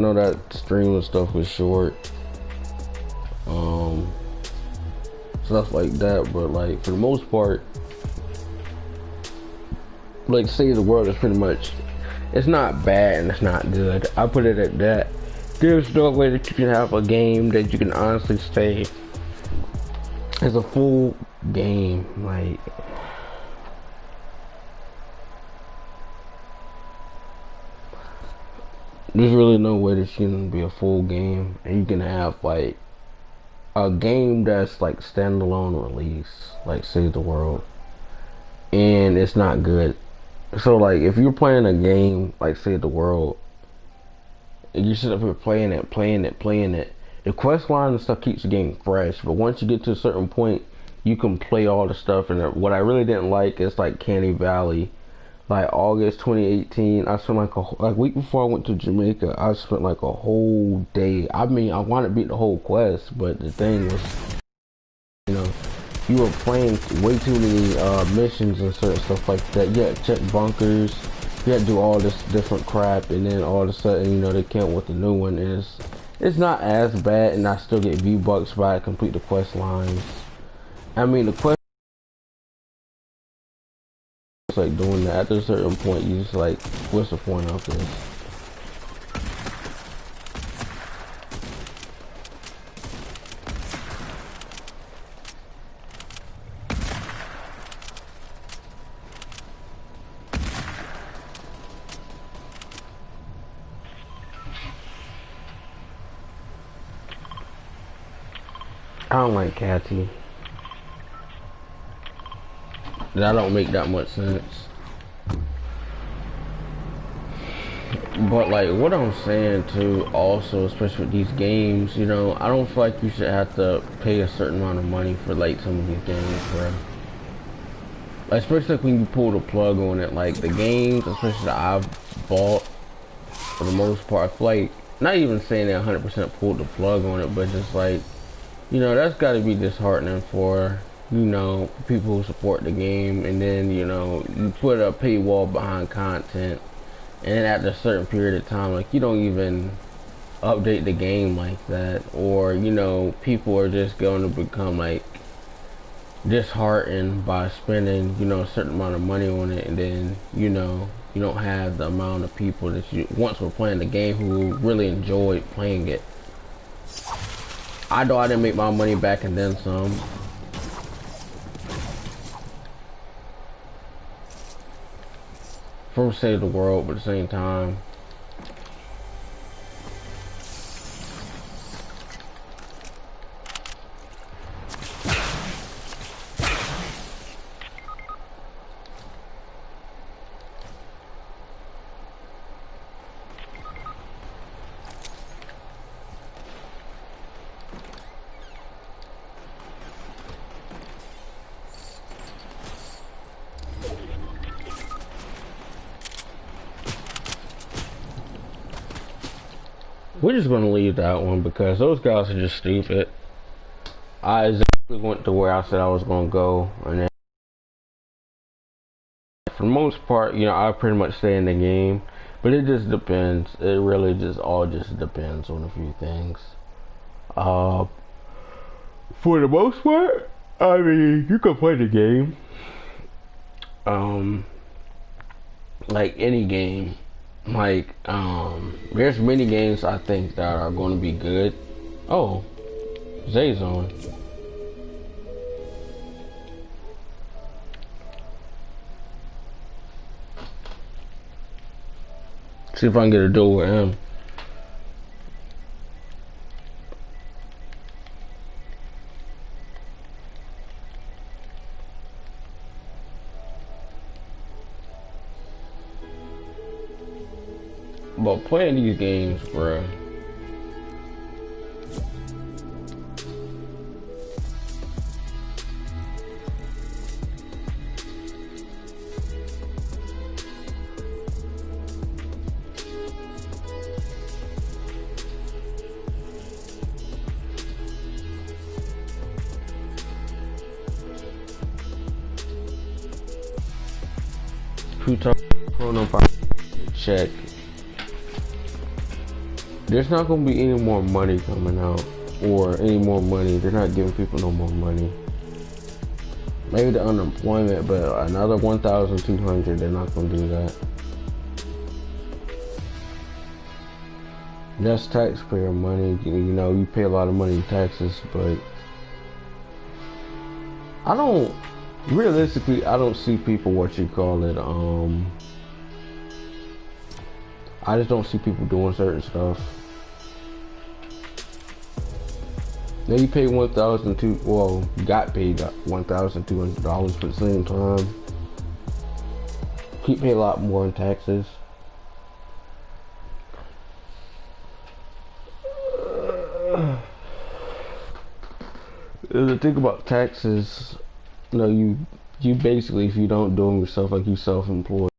I know that streaming stuff was short, um, stuff like that, but like for the most part, like Save the World is pretty much, it's not bad and it's not good. I put it at that. There's no way that you can have a game that you can honestly say is a full game. Like, there's really no way that you can be a full game and you can have like a game that's like standalone release, like Save the World, and it's not good. So like if you're playing a game like Save the World and you sit up here playing it, the quest line and stuff keeps the game fresh. But once you get to a certain point, you can play all the stuff. And what I really didn't like is like Canny Valley. Like August 2018, I spent like week before I went to Jamaica, I spent like a whole day. I mean, I wanted to beat the whole quest, but the thing was, you know, you were playing way too many missions and certain stuff like that. You had to check bunkers, you had to do all this different crap, and then all of a sudden, you know, they came with the new one. It's not as bad, and I still get V-Bucks by it, complete the quest lines. I mean, the quest is like doing that. After a certain point, you just like, what's the point of this? I don't like Catty. That don't make that much sense. But like what I'm saying too, also, especially with these games, you know, I don't feel like you should have to pay a certain amount of money for like some of these games, bro. Like, especially like when you pull the plug on it, like the games, especially that I've bought, for the most part, I feel like, not even saying that 100% pulled the plug on it, but just like, you know, that's got to be disheartening for, you know, people who support the game, and then, you know, you put a paywall behind content, and then after a certain period of time, like, you don't even update the game like that, or, you know, people are just going to become like disheartened by spending, you know, a certain amount of money on it, and then, you know, you don't have the amount of people that you once were playing the game who really enjoyed playing it. I know I didn't make my money back and then some. From Save the World, but at the same time, we're just gonna leave that one because those guys are just stupid. I exactly went to where I said I was gonna go, and then for the most part, you know, I pretty much stay in the game, but it just depends. It really just all just depends on a few things. Uh, for the most part, I mean, you can play the game. Um, like any game. Like, there's many games I think that are going to be good. Oh, Zay's on. See if I can get a duel with him. But playing these games, bruh. Who talk chrono check. There's not gonna be any more money coming out, or any more money. They're not giving people no more money. Maybe the unemployment, but another 1,200. They're not gonna do that. That's taxpayer money. You know, you pay a lot of money in taxes, but I don't. Realistically, I don't see people, what you call it, I just don't see people doing certain stuff. Now you pay $1,200, well, you got paid $1,200, but at the same time, you pay a lot more in taxes. The thing about taxes, you know, you basically, if you don't do them yourself, like you self-employed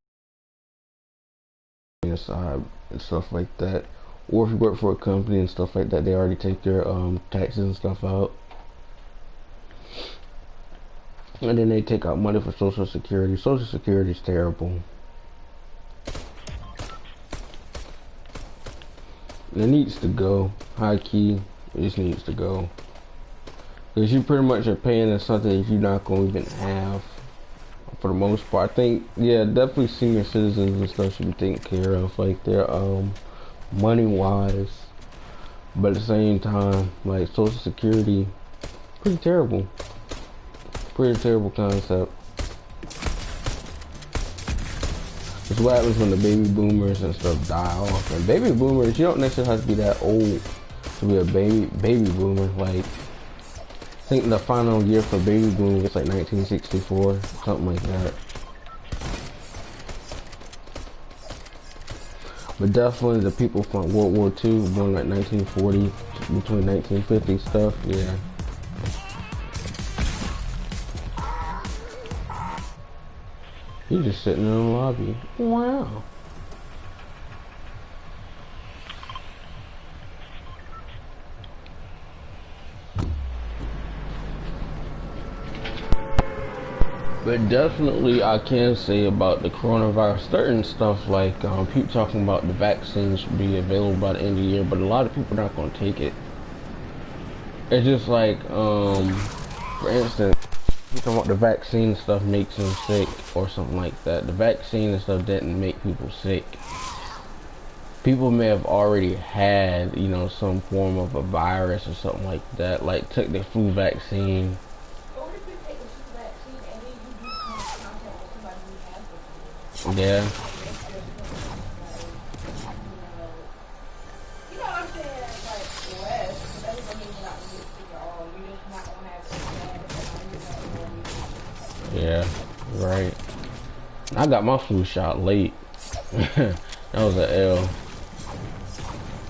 side and stuff like that, or if you work for a company and stuff like that, they already take their taxes and stuff out, and then they take out money for Social Security. Social Security is terrible. It needs to go. High key, it just needs to go. Because you pretty much are paying us something that you're not going to even have for the most part. I think, yeah, definitely senior citizens and stuff should be taken care of, like their money wise. But at the same time, like Social Security, pretty terrible. Pretty terrible concept. It's what happens when the baby boomers and stuff die off. And baby boomers, you don't necessarily have to be that old to be a baby boomer. Like, I think the final year for baby boom was like 1964, something like that. But definitely the people from World War II, born like 1940, between 1950 stuff, yeah. He's just sitting in the lobby. Wow. But definitely I can say about the coronavirus, certain stuff like people talking about the vaccines should be available by the end of the year, but a lot of people are not going to take it. It's just like, for instance, you talking about the vaccine stuff makes them sick or something like that. The vaccine and stuff didn't make people sick. People may have already had, you know, some form of a virus or something like that, like took the flu vaccine. Yeah. Yeah, right. I got my flu shot late. That was an L.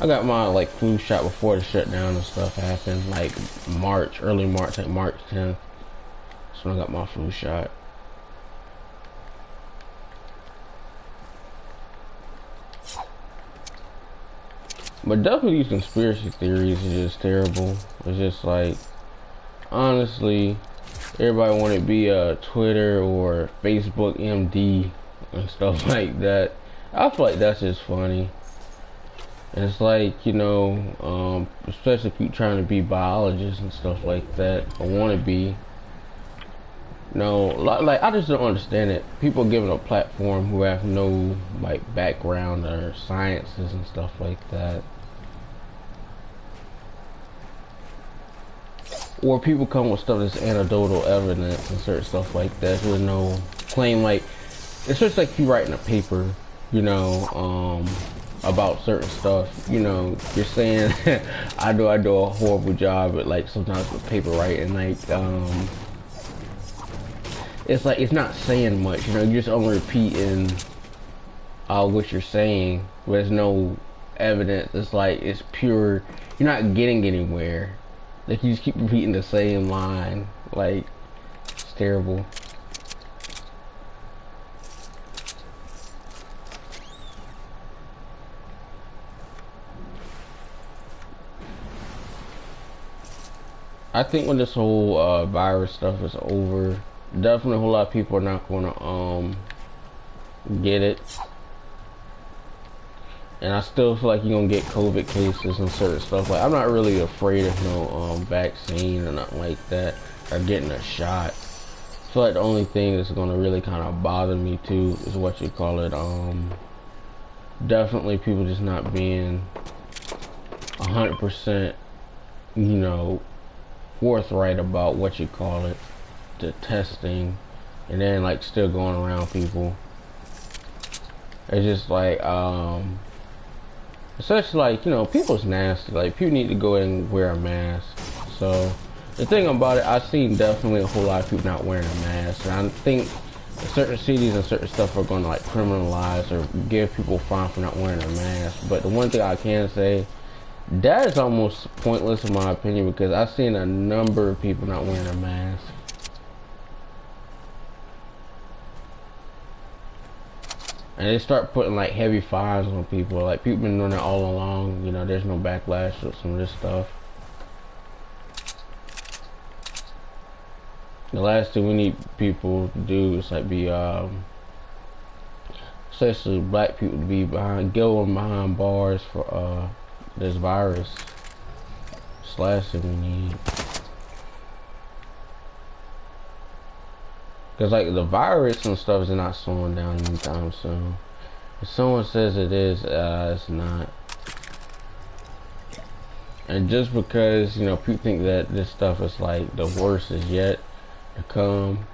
I got my like flu shot before the shutdown and stuff happened, like March, early March, like March 10th. So I got my flu shot. But definitely these conspiracy theories are just terrible. It's just like, honestly, everybody want to be a Twitter or Facebook MD and stuff like that. I feel like that's just funny. And it's like, you know, especially if you're trying to be biologists and stuff like that, or want to be. No, like I just don't understand it. People giving a platform who have no like background or sciences and stuff like that. Or people come with stuff that's anecdotal evidence and certain stuff like that. There's no claim, like it's just like you writing a paper, you know, about certain stuff. You know, you're saying I do a horrible job at like sometimes with paper writing, like it's like it's not saying much, you know, you're just only repeating what you're saying. There's no evidence. It's like it's pure. You're not getting anywhere. Like you just keep repeating the same line. Like it's terrible. I think when this whole virus stuff is over, definitely a whole lot of people are not gonna get it. And I still feel like you're gonna get COVID cases and certain stuff. Like, I'm not really afraid of no vaccine or nothing like that, or getting a shot. I feel like the only thing that's gonna really kind of bother me too is what you call it. Definitely people just not being 100%, you know, forthright about what you call it, the testing, and then like still going around people. It's just like especially like, you know, people's nasty. Like, people need to go and wear a mask. So the thing about it, I've seen definitely a whole lot of people not wearing a mask, and I think certain cities and certain stuff are going to like criminalize or give people a fine for not wearing a mask. But the one thing I can say, that is almost pointless in my opinion, because I've seen a number of people not wearing a mask. And they start putting like heavy fines on people. Like, people been doing that all along. You know, there's no backlash with some of this stuff. The last thing we need people to do is like be especially black people, to be going behind bars for this virus. It's the last thing we need. Because like the virus and stuff is not slowing down anytime soon. If someone says it is, it's not. And just because, you know, people think that this stuff is like the worst is yet to come.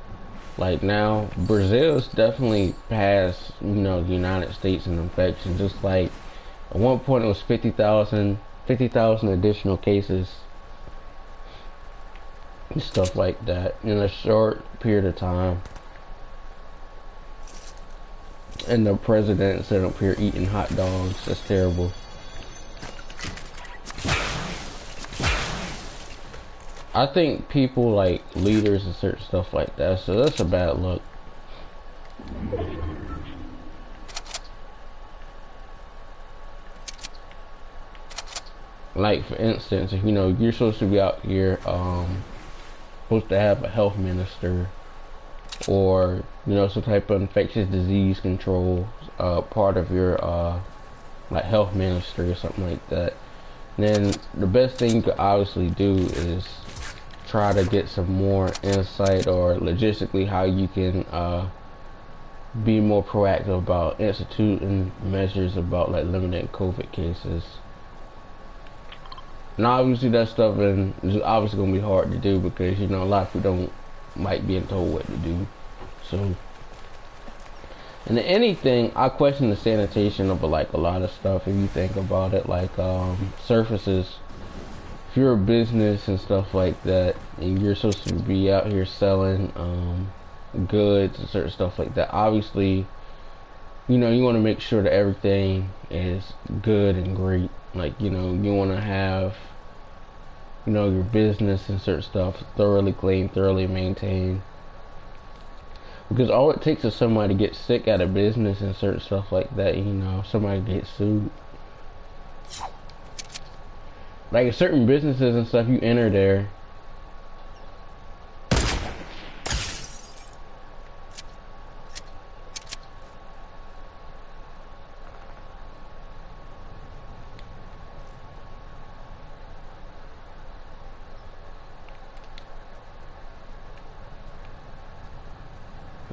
Like, now Brazil's definitely passed, you know, the United States in infection. Just like at one point it was 50,000 additional cases and stuff like that in a short period of time. And the president sitting up here eating hot dogs. That's terrible. I think people like leaders and certain stuff like that, so that's a bad look. Like, for instance, if you know you're supposed to be out here supposed to have a health minister, or you know, some type of infectious disease control part of your like health ministry or something like that, then the best thing you could obviously do is try to get some more insight, or logistically how you can be more proactive about instituting measures about like limiting COVID cases. And obviously that stuff is obviously gonna be hard to do, because you know a lot of people don't like being told what to do. So, and anything, I question the sanitation of like a lot of stuff. If you think about it, like surfaces. If you're a business and stuff like that, and you're supposed to be out here selling goods and certain stuff like that, obviously, you know, you want to make sure that everything is good and great. Like, you know, you want to have, you know, your business and certain stuff thoroughly clean, thoroughly maintained. Because all it takes is somebody to get sick out of business and certain stuff like that, you know, somebody gets sued. Like, certain businesses and stuff, you enter there,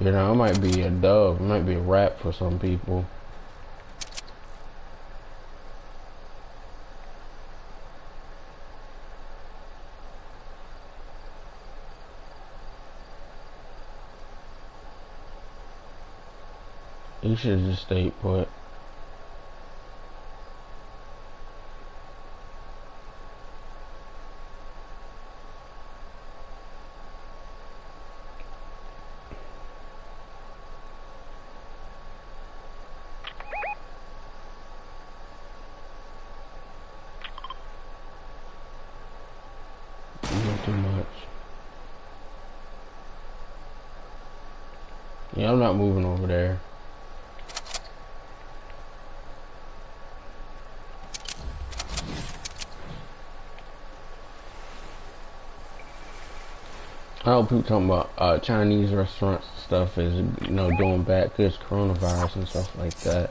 you know, it might be a dub, it might be a rap for some people. You should just stay put. Not too much. Yeah, I'm not moving over there. I know people talking about Chinese restaurants and stuff is, you know, doing bad because coronavirus and stuff like that.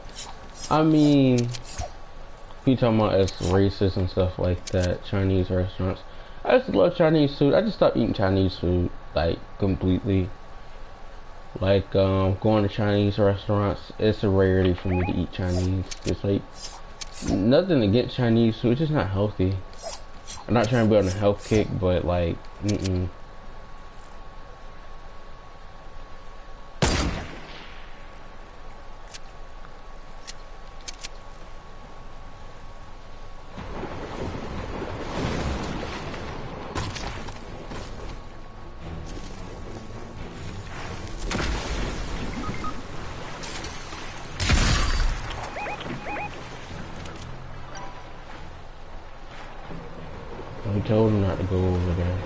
I mean, He talking about as racist and stuff like that. Chinese restaurants. I just love Chinese food. I just stopped eating Chinese food like completely. Like going to Chinese restaurants, it's a rarity for me to eat Chinese. It's like nothing against Chinese food, it's just not healthy. I'm not trying to be on a health kick, but like, mm-mm. I told him not to go over there.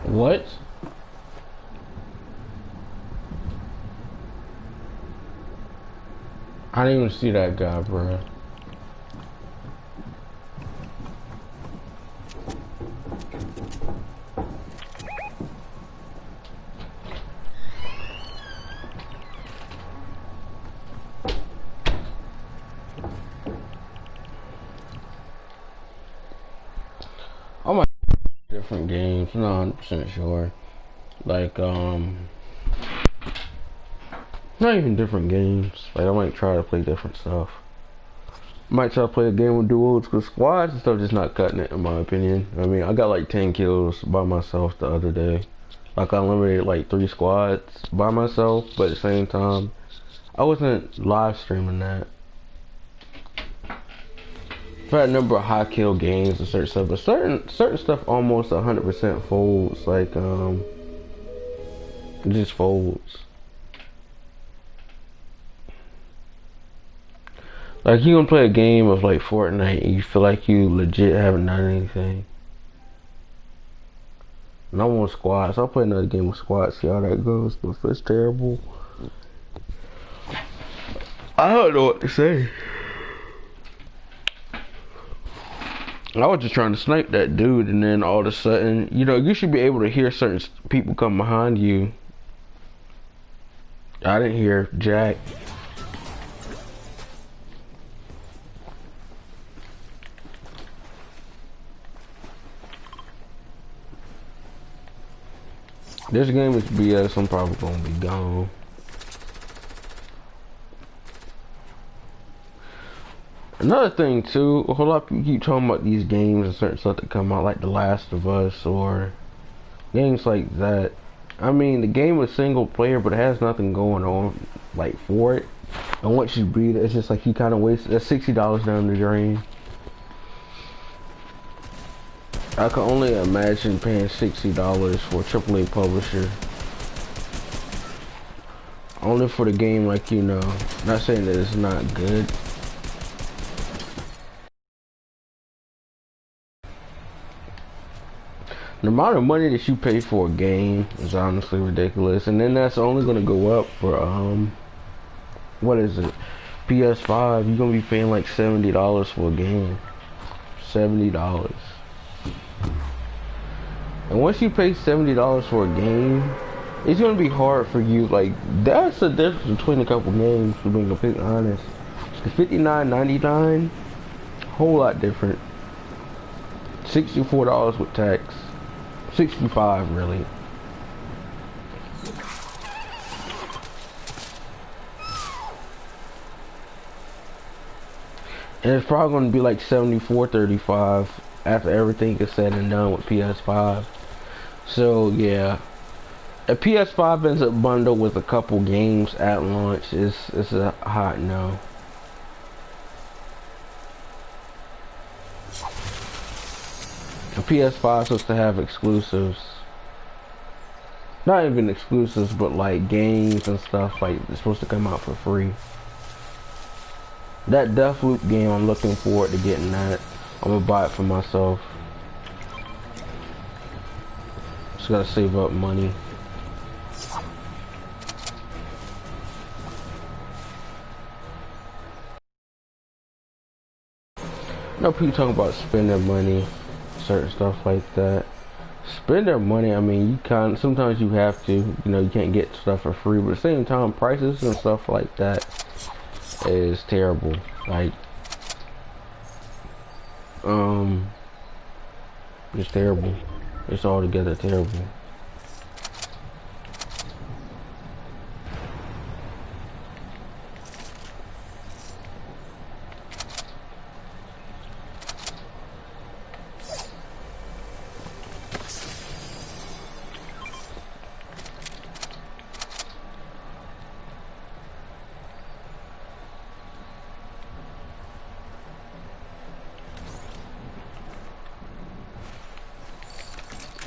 What? I didn't even see that guy, bro. I might different games, not 100% sure. Like, not even different games. Like, I might try to play different stuff. Might try to play a game with duos, because squads and stuff just not cutting it, in my opinion. I mean, I got like 10 kills by myself the other day. Like, I eliminated like 3 squads by myself, but at the same time, I wasn't live streaming that. I've had a number of high kill games and certain stuff, but certain stuff almost 100% folds. Like, it just folds. Like, you gonna play a game of like Fortnite and you feel like you legit haven't done anything. And I want squads. I'll play another game with squads, see how that goes. But if it's terrible, I don't know what to say. I was just trying to snipe that dude, and then all of a sudden, you know, you should be able to hear certain people come behind you. I didn't hear Jack. This game is BS. I'm probably gonna be gone. Another thing too, a whole lot of people keep talking about these games and certain stuff that come out, like The Last of Us or games like that. I mean, the game is single player, but it has nothing going on like for it. And once you beat it, it's just like you kind of waste. That's $60 down the drain. I can only imagine paying $60 for a AAA publisher. Only for the game, like, you know, not saying that it's not good. The amount of money that you pay for a game is honestly ridiculous. And then that's only gonna go up for, what is it? PS5, you're gonna be paying like $70 for a game. $70. And once you pay $70 for a game, it's gonna be hard for you. Like, that's the difference between a couple games, to be completely honest. The $59.99, whole lot different. $64 with tax. 65 really. And it's probably going to be like 74-35 after everything is said and done with PS5. So yeah, if PS5 ends up bundled with a couple games at launch, it's a hot no. The PS5 is supposed to have exclusives. Not even exclusives, but like games and stuff like it's supposed to come out for free. That Deathloop game, I'm looking forward to getting that. I'm gonna buy it for myself. Just gotta save up money. You know, people talking about spending money, certain stuff like that. Spend their money, I mean, you can't, sometimes you have to, you know, you can't get stuff for free, but at the same time, prices and stuff like that is terrible. Like, it's terrible. It's altogether terrible.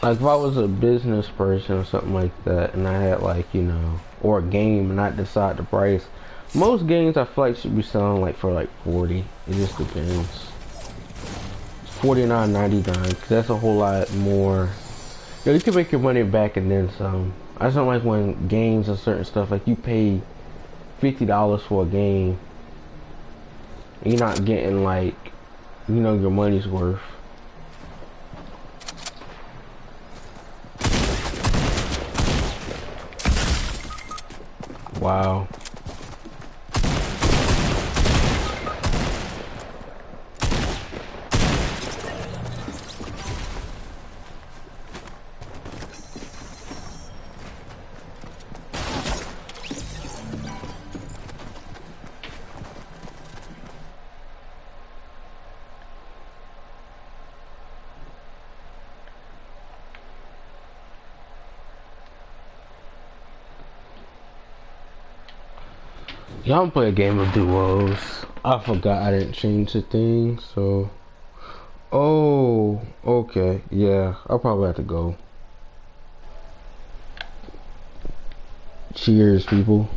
Like if I was a business person or something like that, and I had like, you know, or a game, and I decide the price, most games I feel like should be selling like for like 40. It just depends. 49.99, cause that's a whole lot more. You know, you can make your money back and then some. I just don't like when games and certain stuff like you pay $50 for a game, and you're not getting like, you know, your money's worth. Wow. Y'all play a game of duos. I forgot I didn't change the thing, so. Oh, okay. Yeah, I'll probably have to go. Cheers, people.